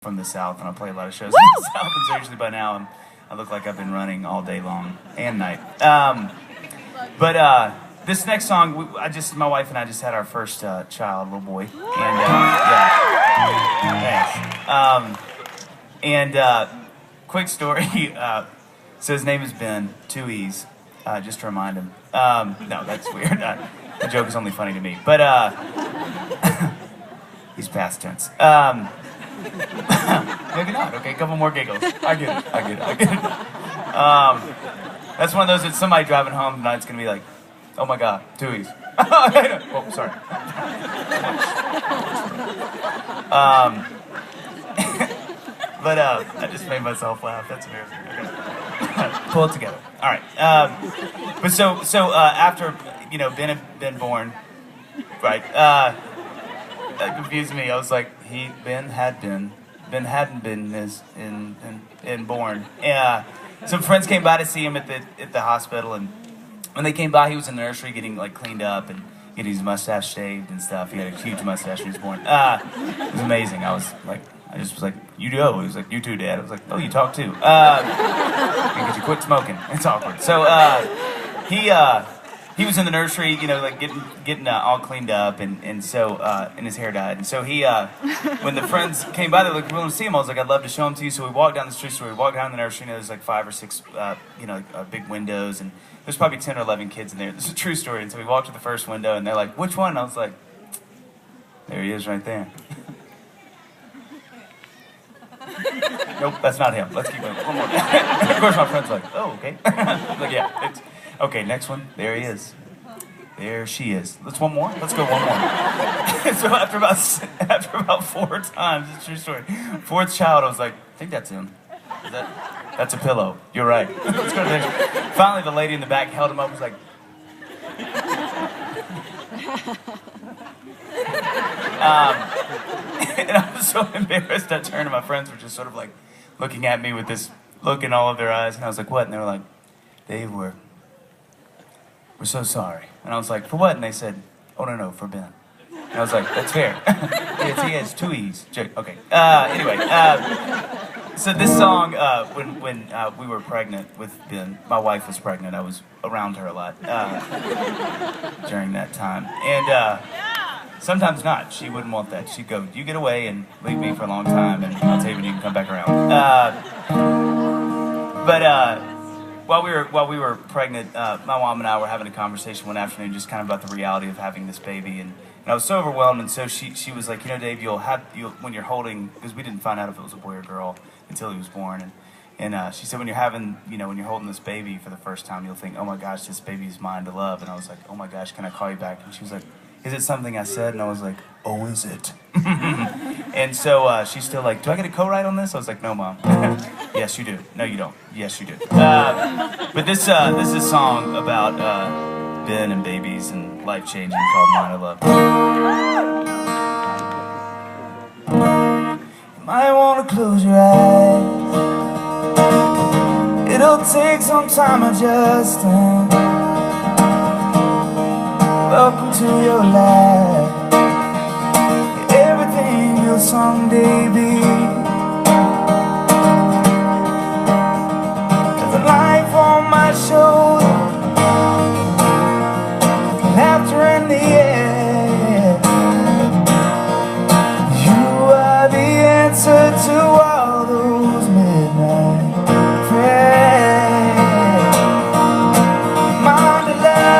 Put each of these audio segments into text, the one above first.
from the South, and I play a lot of shows in the South, and so usually by now I look like I've been running all day long and night. But this next song, my wife and I just had our first child, little boy, and yeah, thanks. And quick story. So his name is Ben, 2 E's, just to remind him. No, that's weird. The joke is only funny to me, but he's past tense. Maybe not. Okay, a couple more giggles. I get it. That's one of those that somebody driving home tonight's gonna be like, "Oh my God, 2 E's." Oh, sorry. But I just made myself laugh. That's embarrassing. Okay. Pull it together. All right. But so after Ben had been born, right? That confused me. I was like, Ben hadn't been born. Some friends came by to see him at the hospital, and when they came by, he was in the nursery getting like cleaned up and getting his mustache shaved and stuff. He had a huge mustache when he was born. It was amazing. I just was like, "You do?" He was like, "You too, Dad." I was like, "Oh, you talk too." Because you quit smoking. It's awkward. So he was in the nursery, like getting all cleaned up, and his hair dyed. And so when the friends came by, they were like, "We want to see him." I was like, "I'd love to show him to you." So we walked down the street. So we walked down the nursery. There's like 5 or 6, big windows, and there's probably 10 or 11 kids in there. This is a true story. And so we walked to the first window, and they're like, "Which one?" And I was like, "There he is, right there." Nope, that's not him. Let's keep going. One more. Of course, my friend's like, "Oh, okay." I'm like, yeah, it's okay. Next one. There he is. There she is. Let's one more. Let's go one more. So after about 4 times, it's a true story. 4th child, I was like, "I think that's him. That's a pillow. You're right." Let's go to the next. Finally, the lady in the back held him up. Was like. And I was so embarrassed. I turned, and my friends were just sort of like looking at me with this look in all of their eyes, and I was like, "What?" And they were like, "Dave, we're so sorry." And I was like, "For what?" And they said, "Oh no, for Ben." And I was like, "That's fair." He has 2 E's. Okay. Anyway, so this song, when we were pregnant with Ben, my wife was pregnant. I was around her a lot during that time, and. Sometimes not. She wouldn't want that. She'd go, "You get away and leave me for a long time, and I'll tell you when you can come back around." But while we were pregnant, my mom and I were having a conversation one afternoon, just kind of about the reality of having this baby, and I was so overwhelmed. And so she was like, "Dave, you'll when you're holding," because we didn't find out if it was a boy or girl until he was born, and she said, when you're holding this baby for the first time, you'll think, "Oh my gosh, this baby's mine to love." And I was like, "Oh my gosh, can I call you back?" And she was like, "Is it something I said?" And I was like, "Oh, is it?" And so she's still like, "Do I get a co-write on this?" I was like, "No, Mom." "Yes, you do." "No, you don't." "Yes, you do." But this is a song about Ben and babies and life-changing called "Mine to Love." You might want to close your eyes. It'll take some time adjusting. Welcome to your life. Everything you'll someday be. There's a life on my shoulder, laughter in the air. You are the answer to all those midnight prayers. Mine to love.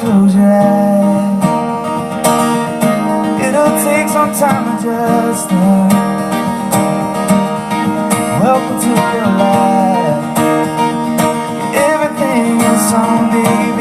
Close your eyes. It'll take some time adjusting. Welcome to your life. Everything is someday.